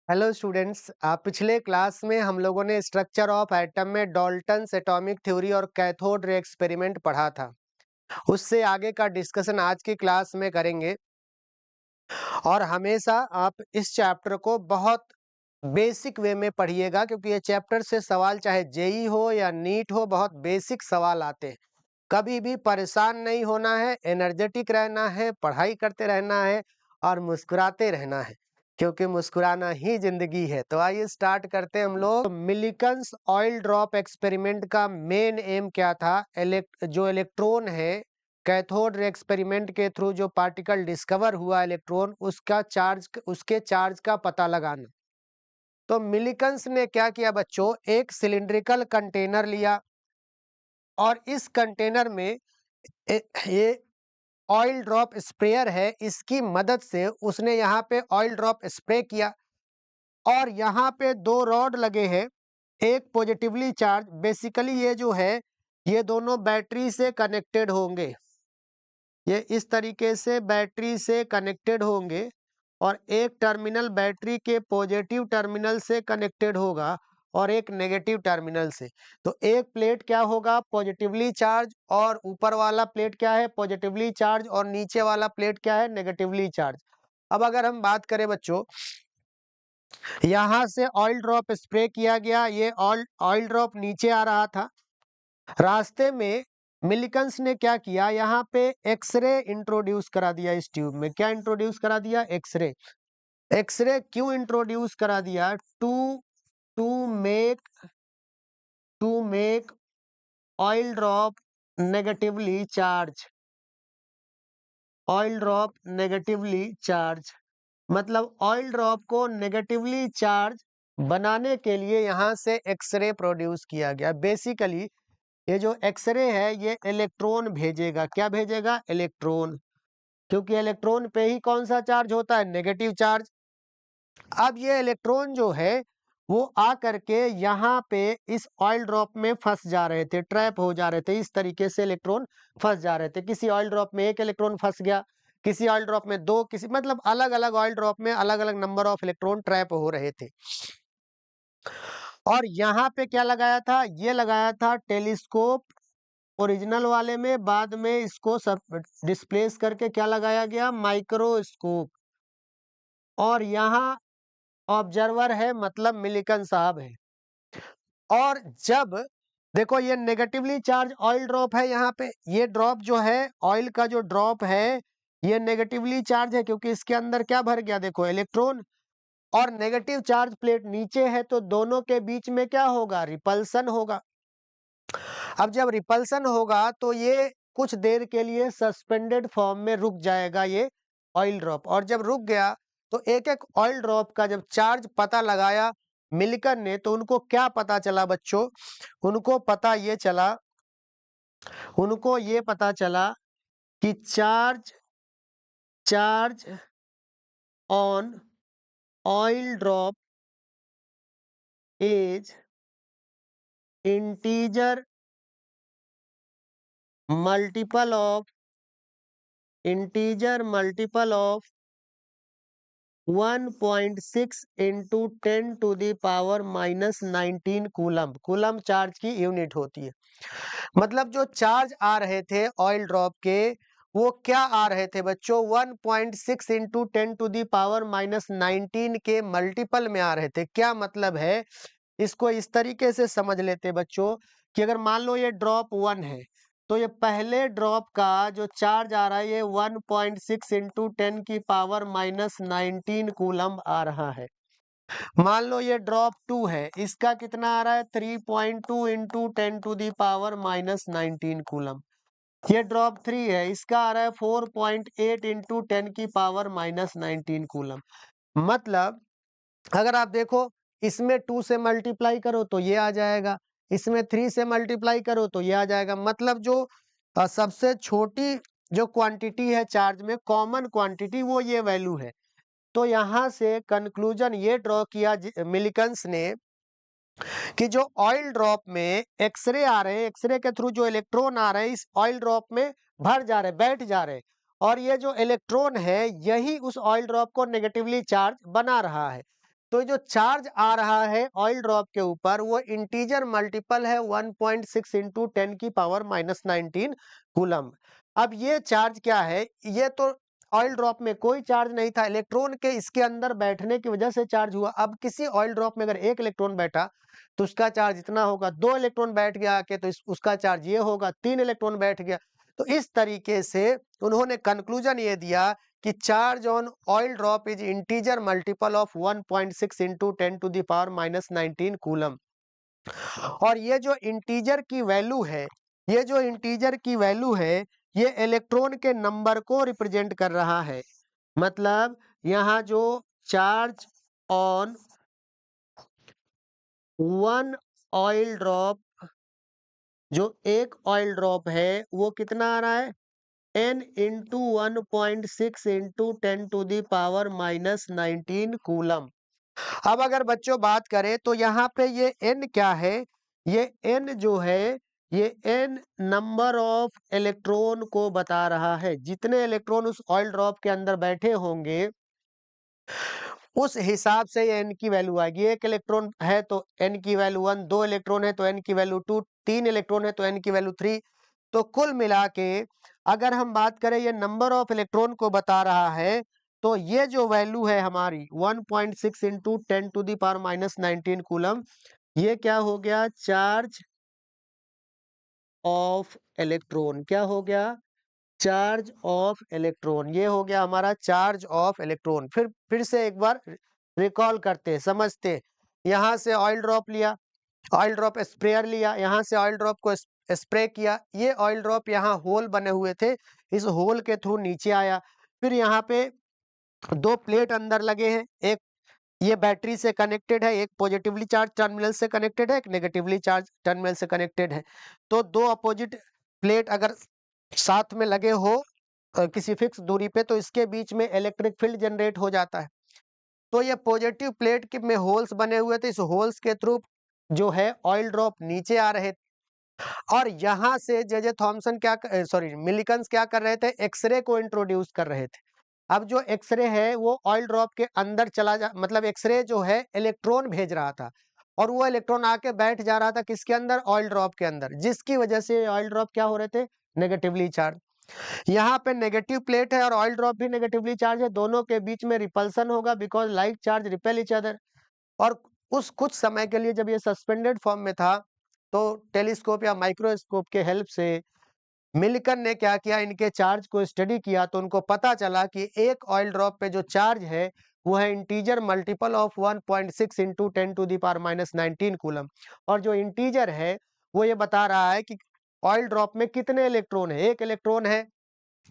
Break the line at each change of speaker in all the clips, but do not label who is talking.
Hello students, पिछले class में हम लोगों ने स्ट्रक्चर ऑफ एटम में डाल्टन्स एटॉमिक थ्योरी और कैथोड रे एक्सपेरिमेंट पढ़ा था। उससे आगे का डिस्कशन आज की क्लास में करेंगे। और हमेशा आप इस चैप्टर को बहुत बेसिक वे में पढ़िएगा, क्योंकि ये चैप्टर से सवाल चाहे जेई हो या नीट हो, बहुत बेसिक सवाल आते हैं। कभी भी परेशान नहीं होना है, एनर्जेटिक रहना है, पढ़ाई करते रहना है और मुस्कुराते रहना है, क्योंकि मुस्कुराना ही जिंदगी है। तो आइए स्टार्ट करते हैं हम लोग। मिलिकन्स ऑयल ड्रॉप एक्सपेरिमेंट का मेन एम क्या था? जो इलेक्ट्रॉन है, कैथोड रे एक्सपेरिमेंट के थ्रू जो पार्टिकल डिस्कवर हुआ इलेक्ट्रॉन, उसके चार्ज का पता लगाना। तो मिलिकन्स ने क्या किया बच्चों, एक सिलिंड्रिकल कंटेनर लिया और इस कंटेनर में ये ऑयल ड्रॉप स्प्रेयर है, इसकी मदद से उसने यहाँ पे ऑयल ड्रॉप स्प्रे किया। और यहाँ पे दो रॉड लगे हैं, एक पॉजिटिवली चार्ज, बेसिकली ये जो है ये दोनों बैटरी से कनेक्टेड होंगे। ये इस तरीके से बैटरी से कनेक्टेड होंगे और एक टर्मिनल बैटरी के पॉजिटिव टर्मिनल से कनेक्टेड होगा और एक नेगेटिव टर्मिनल से। तो एक प्लेट क्या होगा, पॉजिटिवली चार्ज, और ऊपर वाला प्लेट क्या है, पॉजिटिवली चार्ज, और नीचे वाला प्लेट क्या है, नेगेटिवली चार्ज। अब अगर हम बात करें बच्चों, यहाँ से ऑयल ड्रॉप स्प्रे किया गया, ये ऑयल ड्रॉप नीचे आ रहा था। रास्ते में मिलिकन्स ने क्या किया, यहाँ पे एक्सरे इंट्रोड्यूस करा दिया इस ट्यूब में। क्या इंट्रोड्यूस करा दिया? एक्सरे। एक्सरे क्यों इंट्रोड्यूस करा दिया? To to make to make oil drop negatively charge. Oil drop negatively charge मतलब ऑयल ड्रॉप को नेगेटिवली चार्ज बनाने के लिए यहाँ से एक्सरे प्रोड्यूस किया गया। बेसिकली ये जो एक्सरे है ये इलेक्ट्रॉन भेजेगा। क्या भेजेगा? इलेक्ट्रॉन, क्योंकि इलेक्ट्रॉन पे ही कौन सा चार्ज होता है? Negative charge. अब ये इलेक्ट्रॉन जो है वो आ करके यहाँ पे इस ऑयल ड्रॉप में फंस जा रहे थे, ट्रैप हो जा रहे थे। इस तरीके से इलेक्ट्रॉन फंस जा रहे थे। किसी ऑयल ड्रॉप में एक इलेक्ट्रॉन फंस गया, किसी ऑयल ड्रॉप में दो, किसी मतलब अलग अलग ऑयल ड्रॉप में अलग अलग नंबर ऑफ इलेक्ट्रॉन ट्रैप हो रहे थे। और यहाँ पे क्या लगाया था? ये लगाया था टेलीस्कोप। ओरिजिनल वाले में बाद में इसको सब डिस्प्लेस करके क्या लगाया गया? माइक्रोस्कोप। और यहाँ ऑब्जर्वर है, मतलब मिलिकन साहब है। और जब देखो ये नेगेटिवली चार्ज ऑयल ड्रॉप है, यहाँ पे ये ड्रॉप जो है, ऑयल का जो ड्रॉप है ये नेगेटिवली चार्ज है, क्योंकि इसके अंदर क्या भर गया? देखो इलेक्ट्रॉन। और नेगेटिव चार्ज प्लेट नीचे है, तो दोनों के बीच में क्या होगा? रिपल्सन होगा। अब जब रिपल्सन होगा तो ये कुछ देर के लिए सस्पेंडेड फॉर्म में रुक जाएगा, ये ऑयल ड्रॉप। और जब रुक गया तो एक एक ऑयल ड्रॉप का जब चार्ज पता लगाया मिलिकन ने, तो उनको क्या पता चला बच्चों? उनको ये पता चला कि charge charge on oil drop is integer multiple of 1.6 into 10⁻⁻⁹ coulomb. Coulomb charge की यूनिट होती है। मतलब जो चार्ज आ रहे थे ऑयल ड्रॉप के, वो क्या आ रहे थे बच्चों? 1.6 इंटू 10⁻⁻⁹ के मल्टीपल में आ रहे थे। क्या मतलब है? इसको इस तरीके से समझ लेते बच्चों कि अगर मान लो ये ड्रॉप 1 है, तो ये पहले ड्रॉप का जो चार्ज आ रहा है ये 1.6 इंटू 10⁻⁻⁹ कूलम आ रहा है। मान लो ये ड्रॉप 2 है, इसका कितना आ रहा है? 3.2 इंटू 10⁻⁻⁹ कूलम। ये ड्रॉप 3 है, इसका आ रहा है 4.8 इंटू 10⁻⁻⁹ कूलम। मतलब अगर आप देखो, इसमें 2 से मल्टीप्लाई करो तो ये आ जाएगा, इसमें 3 से मल्टीप्लाई करो तो ये आ जाएगा। मतलब जो सबसे छोटी जो क्वांटिटी है चार्ज में, कॉमन क्वांटिटी, वो ये वैल्यू है। तो यहाँ से कंक्लूजन ये ड्रॉ किया मिलिकन्स ने कि जो ऑयल ड्रॉप में एक्सरे आ रहे हैं, एक्सरे के थ्रू जो इलेक्ट्रॉन आ रहे हैं इस ऑयल ड्रॉप में भर जा रहे, बैठ जा रहे, और ये जो इलेक्ट्रॉन है यही उस ऑयल ड्रॉप को नेगेटिवली चार्ज बना रहा है। तो जो चार्ज आ रहा है ऑयल ड्रॉप के ऊपर वो इंटीजर मल्टीपल है 1.6 इंटू 10 की पावर -19 कूलम। अब ये चार्ज क्या है, ये तो ऑयल ड्रॉप में कोई चार्ज नहीं था, इलेक्ट्रॉन के इसके अंदर बैठने की वजह से चार्ज हुआ। अब किसी ऑयल ड्रॉप में अगर एक इलेक्ट्रॉन बैठा तो उसका चार्ज इतना होगा, दो इलेक्ट्रॉन बैठ गया आके तो उसका चार्ज ये होगा, तीन इलेक्ट्रॉन बैठ गया। तो इस तरीके से उन्होंने कंक्लूजन ये दिया कि charge on oil drop is integer multiple of 1.6 into 10 to the power -19 coulomb. और ये जो इंटीजर की वैल्यू है, ये जो इंटीजर की वैल्यू है, ये इलेक्ट्रॉन के नंबर को रिप्रेजेंट कर रहा है। मतलब यहाँ जो charge on one oil drop, जो एक ऑयल ड्रॉप है वो कितना आ रहा है, n into 1.6 into 10 to the power -19 coulomb. अब अगर बच्चों बात करें तो यहाँ पे ये n क्या है, ये n जो है ये n नंबर ऑफ इलेक्ट्रॉन को बता रहा है। जितने इलेक्ट्रॉन उस ऑयल ड्रॉप के अंदर बैठे होंगे उस हिसाब से ये n की वैल्यू आएगी। एक इलेक्ट्रॉन है तो n की वैल्यू 1, दो इलेक्ट्रॉन है तो n की वैल्यू 2, तीन इलेक्ट्रॉन है तो n की वैल्यू 3। तो कुल मिला के अगर हम बात करें ये नंबर ऑफ इलेक्ट्रॉन को बता रहा है, तो ये जो वैल्यू है हमारी 1.6 into 10 to the power -19 coulomb, ये क्या हो गया, चार्ज ऑफ इलेक्ट्रॉन। क्या हो गया, चार्ज ऑफ इलेक्ट्रॉन। ये हो गया हमारा चार्ज ऑफ इलेक्ट्रॉन। फिर से एक बार रिकॉल करते समझते। यहाँ से ऑयल ड्रॉप लिया, ऑयल ड्रॉप स्प्रेयर लिया, यहाँ से ऑयल ड्रॉप को स्प्रे किया, ये ऑयल ड्रॉप यहाँ होल बने हुए थे, इस होल के थ्रू नीचे आया। फिर यहाँ पे दो प्लेट अंदर लगे हैं, एक ये बैटरी से कनेक्टेड है, एक पॉजिटिवली चार्ज टर्मिनल से कनेक्टेड है, एक नेगेटिवली चार्ज टर्मिनल से कनेक्टेड है। तो दो अपोजिट प्लेट अगर साथ में लगे हो किसी फिक्स दूरी पे, तो इसके बीच में इलेक्ट्रिक फील्ड जनरेट हो जाता है। तो ये पॉजिटिव प्लेट के में होल्स बने हुए थे, इस होल्स के थ्रू जो है ऑयल ड्रॉप नीचे आ रहे थे। और यहाँ से जे थॉमसन क्या सॉरी मिलिकन्स क्या कर रहे थे, एक्सरे को इंट्रोड्यूस कर रहे थे। अब जो एक्सरे है वो ऑयल ड्रॉप के अंदर चला जा, मतलब एक्सरे जो है इलेक्ट्रॉन भेज रहा था और वो इलेक्ट्रॉन आके बैठ जा रहा था किसके अंदर, ऑयल ड्रॉप के अंदर, जिसकी वजह से ऑयल ड्रॉप क्या हो रहे थे, नेगेटिवली चार्ज। यहाँ पे नेगेटिव प्लेट है और ऑयल ड्रॉप भी नेगेटिवली चार्ज है, दोनों के बीच में रिपल्सन होगा because like charge repel each other. और उस कुछ समय के लिए जब ये सस्पेंडेड फॉर्म में था तो टेलीस्कोप या माइक्रोस्कोप के हेल्प से मिल्कन ने क्या किया, इनके चार्ज को स्टडी किया तो उनको पता चला कि एक ऑयल ड्रॉप पे जो चार्ज है वो है integer multiple of 1.6 into 10 to the power -19 coulomb. और जो इंटीजर है वो ये बता रहा है कि ऑयल ड्रॉप में कितने इलेक्ट्रॉन है, एक इलेक्ट्रॉन है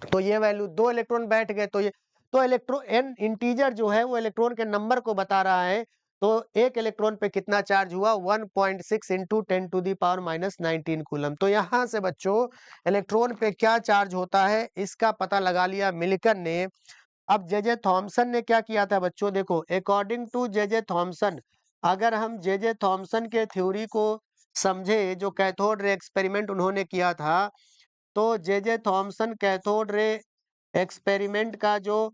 तो ये वैल्यू, दो इलेक्ट्रॉन बैठ गए तो ये, तो इलेक्ट्रॉन एन इंटीजर जो है वो इलेक्ट्रॉन के नंबर को बता रहा है। तो एक इलेक्ट्रॉन पे कितना चार्ज हुआ, 1.6 into 10 to the power -19 coulomb. तो यहाँ से बच्चों इलेक्ट्रॉन पे क्या चार्ज होता है इसका पता लगा लिया मिल्कन ने। अब जे थॉमसन ने क्या किया था बच्चों, देखो अकॉर्डिंग टू जे थॉमसन, अगर हम जे थॉमसन के थ्योरी को समझे, जो कैथोड रे एक्सपेरिमेंट उन्होंने किया था, तो J Thomson cathode ray experiment का जो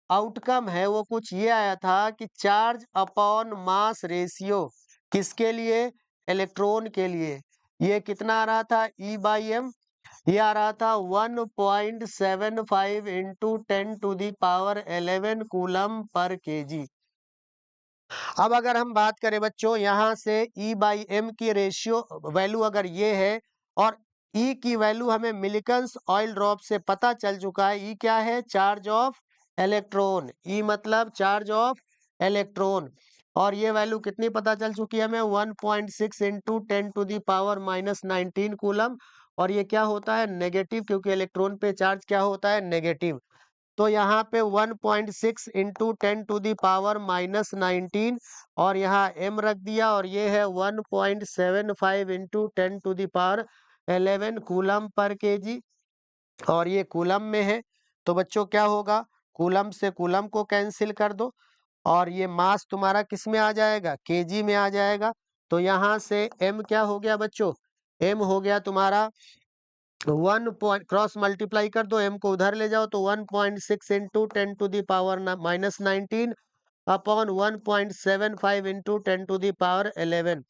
आउटकम है वो कुछ ये आया था कि चार्ज अपॉन मास रेशियो किसके लिए, इलेक्ट्रॉन के लिए, ये कितना आ रहा था, E/m, ये आ रहा था 1.75 into 10 to the power 11 coulomb per KG. अब अगर हम बात करें बच्चों यहाँ से E/m की रेशियो वैल्यू अगर ये है और E की वैल्यू हमें मिलिकन्स ऑयल ड्रॉप से पता चल चुका है, E क्या है, चार्ज ऑफ इलेक्ट्रॉन, E मतलब चार्ज ऑफ इलेक्ट्रॉन। और ये वैल्यू कितनी पता चल चुकी है हमें, 1.6 into 10 to the power -19 coulomb. और ये क्या होता है, नेगेटिव, क्योंकि इलेक्ट्रॉन पे चार्ज क्या होता है, नेगेटिव। तो यहाँ पे 1.6 इंटू 10 टू दी पावर -19 और यहाँ m रख दिया, और ये है 1.75 into 10 to the power 11 coulomb per KG, और ये कूलम में है। तो बच्चों क्या होगा, कूलम से कूलम को कैंसिल कर दो और ये मास तुम्हारा किस में आ जाएगा, केजी में आ जाएगा। तो यहाँ से m क्या हो गया बच्चों, m हो गया तुम्हारा 1 पॉइंट, क्रॉस मल्टीप्लाई कर दो, m को उधर ले जाओ तो 1.6 into 10 to the power -19 upon 1.75 into 10⁻11।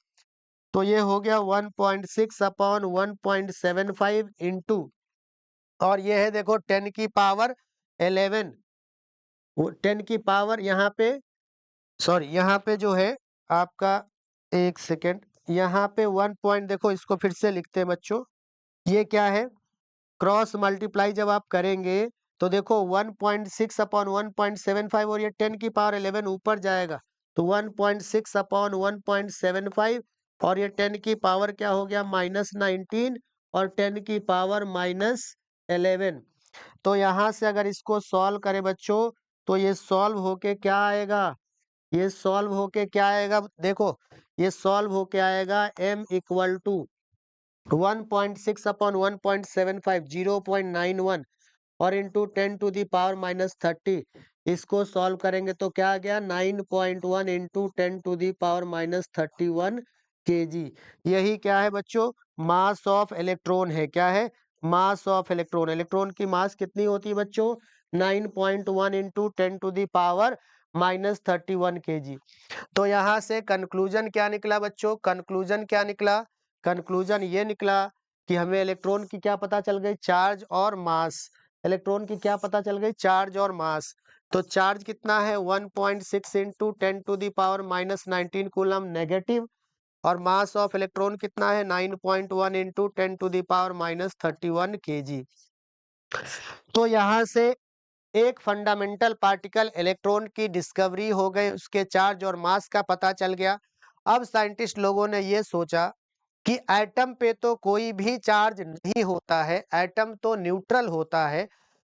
तो ये हो गया 1.6 अपॉन 1.75 इंटू, और ये है देखो 10⁻11, 10 यहाँ पे, सॉरी यहाँ पे जो है आपका, एक सेकेंड, यहाँ पे 1 पॉइंट, देखो इसको फिर से लिखते हैं बच्चों। ये क्या है, क्रॉस मल्टीप्लाई जब आप करेंगे तो देखो 1.6 अपॉन 1.75, और ये 10⁻11 ऊपर जाएगा तो 1.6 अपॉन 1.75, और ये 10 की पावर क्या हो गया -19, और 10 की पावर -11। तो यहाँ से अगर इसको सॉल्व करें बच्चों, तो ये सॉल्व होके क्या आएगा, ये सॉल्व होके क्या आएगा, देखो ये सॉल्व होके आएगा m इक्वल टू 1.6 अपॉन 1.75, 0.91, और इंटू 10⁻30। इसको सॉल्व करेंगे तो क्या आ गया 9.1 इंटू 10⁻31 kg। यही क्या है बच्चों, मास ऑफ इलेक्ट्रॉन है। क्या है, मास ऑफ इलेक्ट्रॉन। इलेक्ट्रॉन की मास कितनी होती है बच्चों, 9.1 इंटू 10⁻31 kg। तो यहाँ से कंक्लूजन क्या निकला बच्चों, कंक्लूजन क्या निकला, कंक्लूजन ये निकला कि हमें इलेक्ट्रॉन की क्या पता चल गई, चार्ज और मास। इलेक्ट्रॉन की क्या पता चल गई, चार्ज और मास। तो चार्ज कितना है 1.6 इंटू 10⁻19 कूलम नेगेटिव, और मास ऑफ इलेक्ट्रॉन कितना है 9.1 इंटू 10⁻31 kg। तो यहाँ से एक फंडामेंटल पार्टिकल इलेक्ट्रॉन की डिस्कवरी हो गई, उसके चार्ज और मास का पता चल गया। अब साइंटिस्ट लोगों ने ये सोचा कि एटम पे तो कोई भी चार्ज नहीं होता है, एटम तो न्यूट्रल होता है,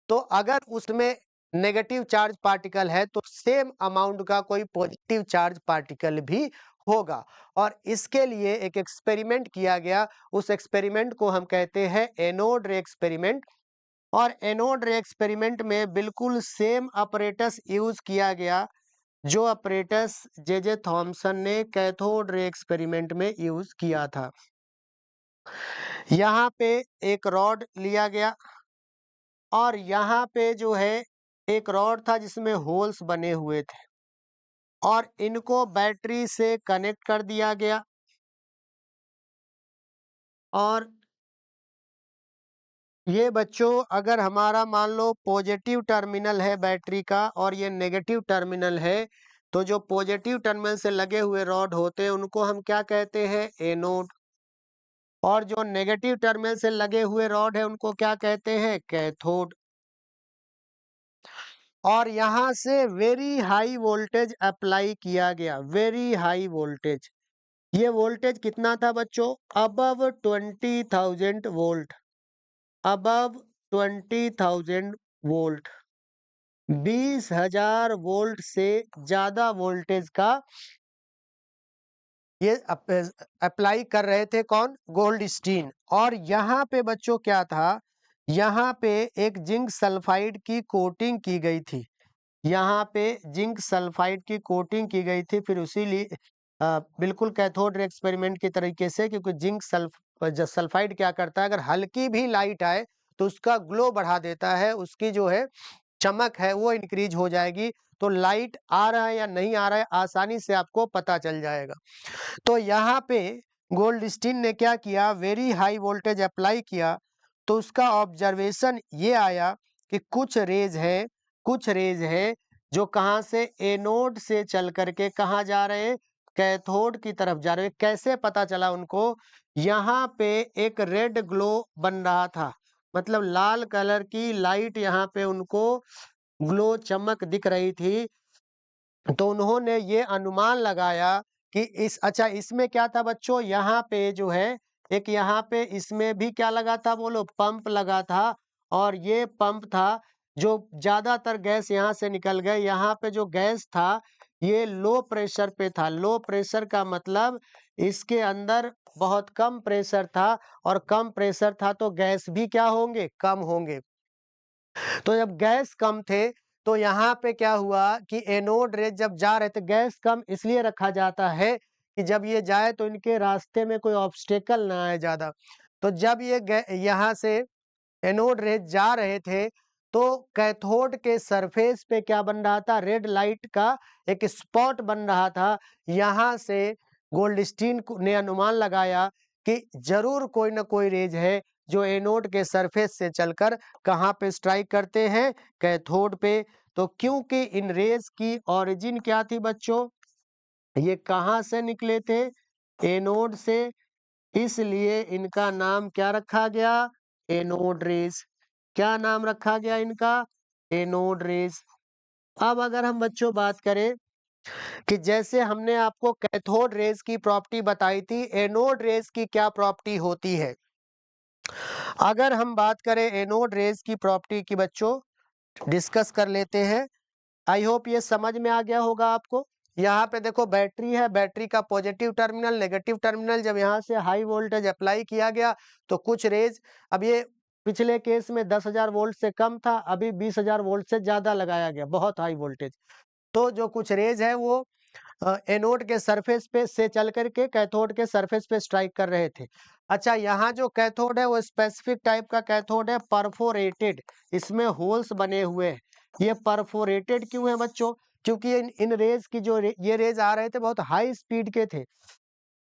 तो अगर उसमें नेगेटिव चार्ज पार्टिकल है तो सेम अमाउंट का कोई पॉजिटिव चार्ज पार्टिकल भी होगा। और इसके लिए एक एक्सपेरिमेंट किया गया, उस एक्सपेरिमेंट को हम कहते हैं एनोड रे एक्सपेरिमेंट। और एनोड रे एक्सपेरिमेंट में बिल्कुल सेम अपरेटस यूज किया गया जो अपरेटस जे थॉमसन ने कैथोड रे एक्सपेरिमेंट में यूज किया था। यहाँ पे एक रॉड लिया गया, और यहाँ पे जो है एक रॉड था जिसमें होल्स बने हुए थे, और इनको बैटरी से कनेक्ट कर दिया गया। और ये बच्चों अगर हमारा मान लो पॉजिटिव टर्मिनल है बैटरी का और ये नेगेटिव टर्मिनल है, तो जो पॉजिटिव टर्मिनल से लगे हुए रॉड होते हैं उनको हम क्या कहते हैं, एनोड, और जो नेगेटिव टर्मिनल से लगे हुए रॉड है उनको क्या कहते हैं, कैथोड। और यहाँ से वेरी हाई वोल्टेज अप्लाई किया गया, वेरी हाई वोल्टेज। ये वोल्टेज कितना था बच्चों, above 20,000 volt, above 20,000 volt, 20,000 volt से ज्यादा वोल्टेज का ये अप्लाई कर रहे थे, कौन, गोल्डस्टीन। और यहाँ पे बच्चों क्या था, यहाँ पे एक जिंक सल्फाइड की कोटिंग की गई थी, यहाँ पे जिंक सल्फाइड की कोटिंग की गई थी। फिर उसी लिए बिल्कुल कैथोड रे एक्सपेरिमेंट के तरीके से, क्योंकि जिंक सल्फाइड क्या करता है, अगर हल्की भी लाइट आए तो उसका ग्लो बढ़ा देता है, उसकी जो है चमक है वो इंक्रीज हो जाएगी, तो लाइट आ रहा है या नहीं आ रहा है आसानी से आपको पता चल जाएगा। तो यहाँ पे गोल्डस्टीन ने क्या किया, वेरी हाई वोल्टेज अप्लाई किया, तो उसका ऑब्जर्वेशन ये आया कि कुछ रेज है जो कहाँ से, एनोड से चल करके कहाँ जा रहे हैं, कैथोड की तरफ जा रहे हैं। कैसे पता चला उनको, यहाँ पे एक रेड ग्लो बन रहा था, मतलब लाल कलर की लाइट यहाँ पे उनको ग्लो चमक दिख रही थी। तो उन्होंने ये अनुमान लगाया कि इस, अच्छा इसमें क्या था बच्चों, यहाँ पे जो है एक, यहाँ पे इसमें भी क्या लगा था, बोलो, पंप लगा था। और ये पंप था, जो ज्यादातर गैस यहाँ से निकल गए, यहाँ पे जो गैस था ये लो प्रेशर पे था। लो प्रेशर का मतलब इसके अंदर बहुत कम प्रेशर था, और कम प्रेशर था तो गैस भी क्या होंगे, कम होंगे। तो जब गैस कम थे तो यहाँ पे क्या हुआ कि एनोड रे जब जा रहे थे, गैस कम इसलिए रखा जाता है कि जब ये जाए तो इनके रास्ते में कोई ऑब्स्टेकल ना आए ज्यादा। तो जब ये यहाँ से एनोड रे जा रहे थे तो कैथोड के सरफेस पे क्या बन रहा था, रेड लाइट का एक स्पॉट बन रहा था। यहाँ से गोल्डस्टीन ने अनुमान लगाया कि जरूर कोई ना कोई रेज है जो एनोड के सरफेस से चलकर कहाँ पे स्ट्राइक करते हैं, कैथोड पे। तो क्योंकि इन रेज की ओरिजिन क्या थी बच्चों, ये कहाँ से निकले थे, एनोड से, इसलिए इनका नाम क्या रखा गया, एनोड रेज। क्या नाम रखा गया इनका, एनोड रेज। अब अगर हम बच्चों बात करें कि जैसे हमने आपको कैथोड रेज की प्रॉपर्टी बताई थी, एनोड रेज की क्या प्रॉपर्टी होती है। अगर हम बात करें एनोड रेज की प्रॉपर्टी की बच्चों, डिस्कस कर लेते हैं। आई होप ये समझ में आ गया होगा आपको। यहाँ पे देखो बैटरी है, बैटरी का पॉजिटिव टर्मिनल, नेगेटिव टर्मिनल, जब यहाँ से हाई वोल्टेज अप्लाई किया गया तो कुछ रेज, अब ये पिछले केस में 10,000 वोल्ट से कम था, अभी 20,000 वोल्ट से ज्यादा लगाया गया, बहुत हाई वोल्टेज। तो जो कुछ रेज है वो एनोड के सरफेस पे से चल करके कैथोड के सरफेस पे स्ट्राइक कर रहे थे। अच्छा, यहाँ जो कैथोड है वो स्पेसिफिक टाइप का कैथोड है, परफोरेटेड, इसमें होल्स बने हुए हैं। ये परफोरेटेड क्यों है बच्चों, क्योंकि इन रेज की जो ये रेज आ रहे थे बहुत हाई स्पीड के थे,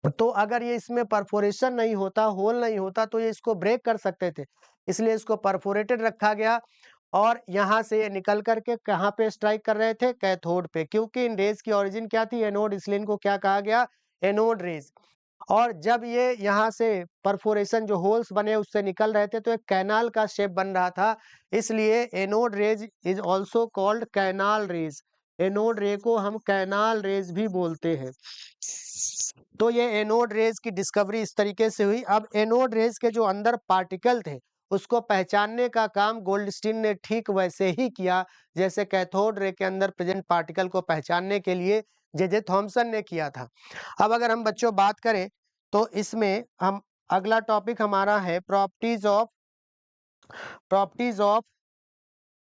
तो अगर ये इसमें परफोरेशन नहीं होता, होल नहीं होता, तो ये इसको ब्रेक कर सकते थे, इसलिए इसको परफोरेटेड रखा गया। और यहाँ से ये निकल करके कहाँ पे स्ट्राइक कर रहे थे, कैथोड पे, क्योंकि इन रेज की ओरिजिन क्या थी, एनोड, इसलिए इनको क्या कहा गया, एनोड रेज। और जब ये यहाँ से परफोरेशन जो होल्स बने उससे निकल रहे थे तो एक कैनाल का शेप बन रहा था, इसलिए anode rays is also called canal raise. Anode रे को हम कैनाल रेज भी बोलते हैं। तो ये एनोड रेज की डिस्कवरी इस तरीके से हुई। अब एनोड रेज के जो अंदर पार्टिकल थे उसको पहचानने का काम गोल्डस्टीन ने ठीक वैसे ही किया जैसे कैथोड रे के अंदर प्रेजेंट पार्टिकल को पहचानने के लिए जे थॉमसन ने किया था। अब अगर हम बच्चों बात करें तो इसमें हम अगला टॉपिक हमारा है properties of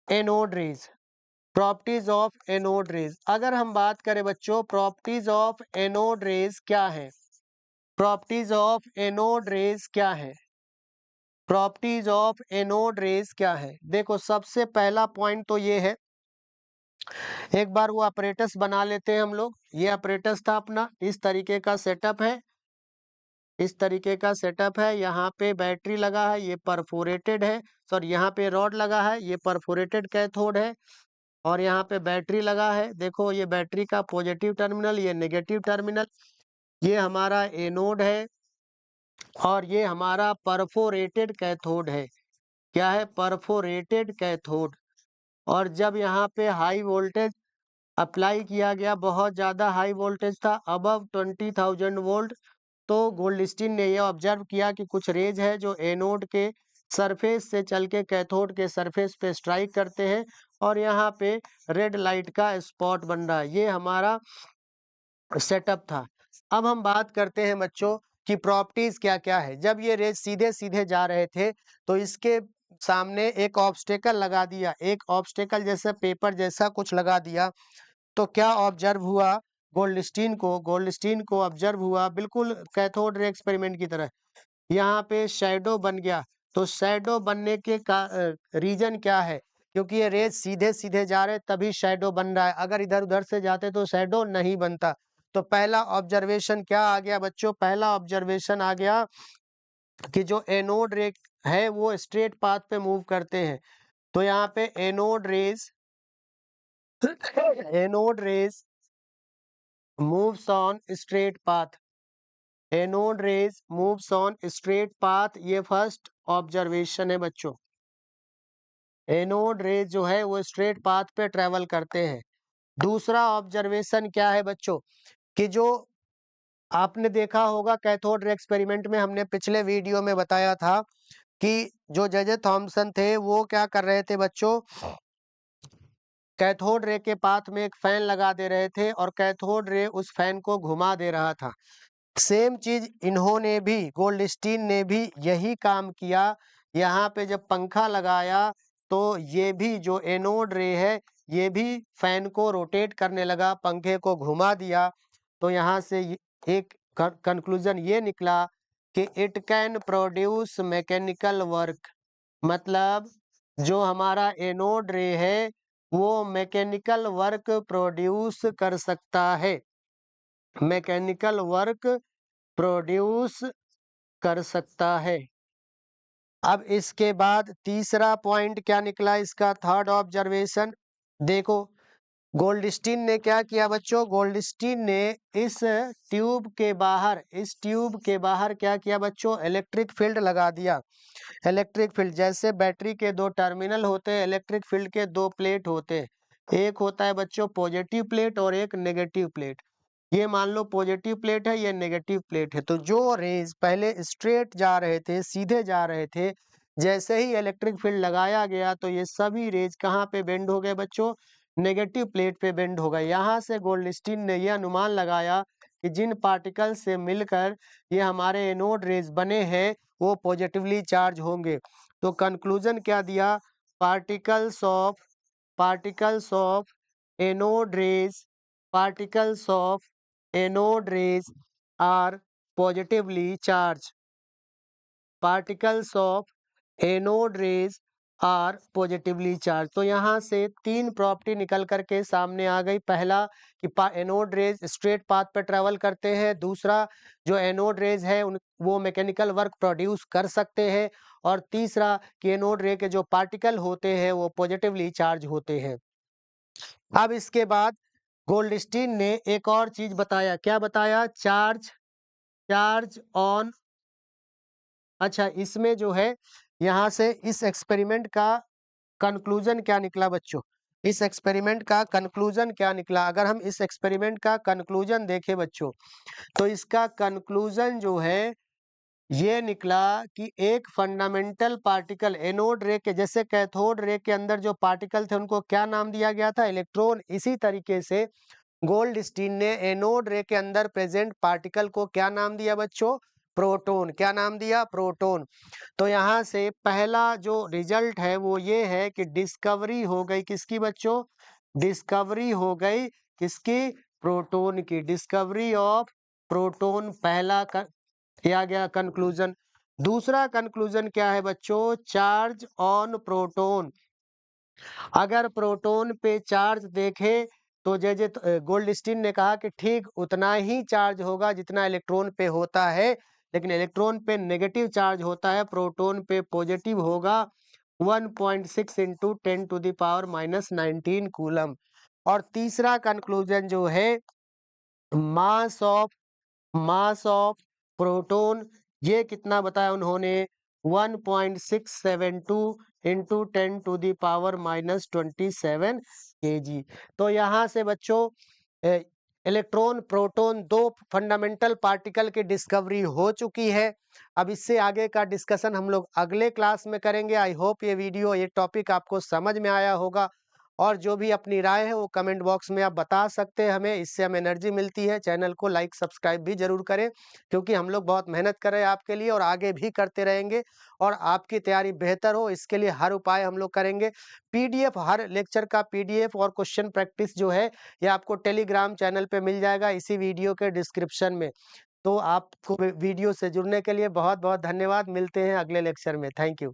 anode rays. Properties of anode rays, अगर हम बात करें बच्चों प्रॉपर्टीज ऑफ एनोड रेज क्या है, प्रॉपर्टीज ऑफ एनोड रेज क्या है, प्रॉपर्टीज ऑफ एनोड रेज क्या है। देखो सबसे पहला पॉइंट तो ये है, एक बार वो अपरेटस बना लेते हैं हम लोग। ये अपरेटस था अपना, इस तरीके का सेटअप है, इस तरीके का सेटअप है। यहाँ पे बैटरी लगा है, ये परफोरेटेड है, सॉरी यहाँ पे रॉड लगा है, ये परफोरेटेड कैथोड है। और यहाँ पे बैटरी लगा है, देखो ये बैटरी का पॉजिटिव टर्मिनल, ये नेगेटिव टर्मिनल, ये हमारा एनोड है और ये हमारा परफोरेटेड कैथोड है। क्या है, परफोरेटेड कैथोड। और जब यहाँ पे हाई वोल्टेज अप्लाई किया गया, बहुत ज्यादा हाई वोल्टेज था, अबव 20,000 वोल्ट, तो गोल्डस्टीन ने यह ऑब्जर्व किया कि कुछ रेज है जो एनोड के सरफेस से चल के कैथोड के सरफेस पे स्ट्राइक करते हैं और यहाँ पे रेड लाइट का स्पॉट बन रहा है। ये हमारा सेटअप था। अब हम बात करते हैं बच्चों कि प्रॉपर्टीज क्या क्या है। जब ये रेज सीधे सीधे जा रहे थे तो इसके सामने एक ऑब्स्टेकल लगा दिया, एक ऑब्स्टेकल जैसा पेपर जैसा कुछ लगा दिया, तो क्या ऑब्जर्व हुआ, गोल्डस्टीन को ऑब्जर्व हुआ बिल्कुल कैथोड रे एक्सपेरिमेंट की तरह, यहाँ पे शैडो बन गया। तो शैडो बनने के का रीजन क्या है, क्योंकि ये रेज सीधे सीधे जा रहे तभी शैडो बन रहा है, अगर इधर उधर से जाते तो शैडो नहीं बनता। तो पहला ऑब्जर्वेशन क्या आ गया बच्चों, पहला ऑब्जर्वेशन आ गया कि जो एनोड रे है वो स्ट्रेट पाथ पे मूव करते हैं। तो यहाँ पे anode rays moves on straight path, anode rays moves on straight path, ये फर्स्ट ऑब्जर्वेशन है बच्चों। एनोड रेज जो है वो स्ट्रेट पाथ पे ट्रेवल करते हैं। दूसरा ऑब्जर्वेशन क्या है बच्चों, कि जो आपने देखा होगा कैथोड रे एक्सपेरिमेंट में, हमने पिछले वीडियो में बताया था कि जो जे थॉमसन थे वो क्या कर रहे थे बच्चों, कैथोड रे के पाथ में एक फैन लगा दे रहे थे और कैथोड रे उस फैन को घुमा दे रहा था। सेम चीज इन्होंने भी, गोल्डस्टीन ने भी यही काम किया। यहाँ पे जब पंखा लगाया तो ये भी जो एनोड रे है ये भी फैन को रोटेट करने लगा, पंखे को घुमा दिया। तो यहाँ से एक कंक्लूजन ये निकला कि it can produce mechanical work, मतलब जो हमारा एनोड रे है वो मैकेनिकल वर्क प्रोड्यूस कर सकता है, मैकेनिकल वर्क प्रोड्यूस कर सकता है। अब इसके बाद तीसरा पॉइंट क्या निकला इसका, थर्ड ऑब्जर्वेशन। देखो गोल्डस्टीन ने क्या किया बच्चों, गोल्डस्टीन ने इस ट्यूब के बाहर, इस ट्यूब के बाहर क्या किया बच्चों, इलेक्ट्रिक फील्ड लगा दिया। इलेक्ट्रिक फील्ड जैसे बैटरी के दो टर्मिनल होते हैं, इलेक्ट्रिक फील्ड के दो प्लेट होते हैं, एक होता है बच्चों पॉजिटिव प्लेट और एक नेगेटिव प्लेट। ये मान लो पॉजिटिव प्लेट है, ये नेगेटिव प्लेट है। तो जो रेज पहले स्ट्रेट जा रहे थे, सीधे जा रहे थे, जैसे ही इलेक्ट्रिक फील्ड लगाया गया तो ये सभी रेज कहाँ पे बेंड हो गए बच्चों, नेगेटिव प्लेट पे बेंड हो गए। यहाँ से गोल्डस्टीन ने यह अनुमान लगाया कि जिन पार्टिकल से मिलकर ये हमारे एनोड रेज बने हैं वो पॉजिटिवली चार्ज होंगे। तो कंक्लूजन क्या दिया, particles of particles of anode rays particles of anode rays are positively charged, particles of anode rays are positively charge. तो यहाँ से तीन प्रॉपर्टी निकल करके सामने आ गई। पहला कि एनोड रेज स्ट्रेट पाथ पर ट्रेवल करते हैं, दूसरा जो एनोड रेज है वो मैकेनिकल वर्क प्रोड्यूस कर सकते हैं, और तीसरा कि एनोड रे के जो पार्टिकल होते हैं वो पॉजिटिवली चार्ज होते हैं। अब इसके बाद गोल्डस्टीन ने एक और चीज बताया, क्या बताया, चार्ज चार्ज ऑन। अच्छा इसमें जो है यहाँ से इस एक्सपेरिमेंट का कंक्लूजन क्या निकला बच्चों, इस एक्सपेरिमेंट का कंक्लूजन क्या निकला। अगर हम इस एक्सपेरिमेंट का कंक्लूजन देखें बच्चों तो इसका कंक्लूजन जो है ये निकला कि एक फंडामेंटल पार्टिकल एनोड रे के, जैसे कैथोड रे के अंदर जो पार्टिकल थे उनको क्या नाम दिया गया था, इलेक्ट्रॉन। इसी तरीके से गोल्डस्टीन ने एनोड रे के अंदर प्रेजेंट पार्टिकल को क्या नाम दिया बच्चों, प्रोटॉन। क्या नाम दिया, प्रोटॉन। तो यहाँ से पहला जो रिजल्ट है वो ये है कि डिस्कवरी हो गई किसकी बच्चों, डिस्कवरी हो गई किसकी, प्रोटॉन की। डिस्कवरी ऑफ प्रोटॉन पहला किया गया कंक्लूजन। दूसरा कंक्लूजन क्या है बच्चों, चार्ज ऑन प्रोटॉन। अगर प्रोटॉन पे चार्ज देखे तो जैसे गोल्डस्टीन ने कहा कि ठीक उतना ही चार्ज होगा जितना इलेक्ट्रॉन पे होता है, लेकिन इलेक्ट्रॉन पे नेगेटिव चार्ज होता है, प्रोटॉन पे पॉजिटिव होगा। 1.6 इंटू 10⁻⁻19 कूलम। और तीसरा कंक्लूजन जो है मास ऑफ प्रोटॉन, ये कितना बताया उन्होंने, 1.672 इंटू 10⁻⁻27 kg। तो यहाँ से बच्चों इलेक्ट्रॉन प्रोटॉन दो फंडामेंटल पार्टिकल की डिस्कवरी हो चुकी है। अब इससे आगे का डिस्कशन हम लोग अगले क्लास में करेंगे। आई होप ये वीडियो, ये टॉपिक आपको समझ में आया होगा, और जो भी अपनी राय है वो कमेंट बॉक्स में आप बता सकते हैं हमें, इससे हमें एनर्जी मिलती है। चैनल को लाइक सब्सक्राइब भी जरूर करें, क्योंकि हम लोग बहुत मेहनत कर रहे हैं आपके लिए और आगे भी करते रहेंगे, और आपकी तैयारी बेहतर हो इसके लिए हर उपाय हम लोग करेंगे। पीडीएफ, हर लेक्चर का पीडीएफ और क्वेश्चन प्रैक्टिस जो है ये आपको टेलीग्राम चैनल पे मिल जाएगा इसी वीडियो के डिस्क्रिप्शन में। तो आपको वीडियो से जुड़ने के लिए बहुत बहुत धन्यवाद। मिलते हैं अगले लेक्चर में। Thank you.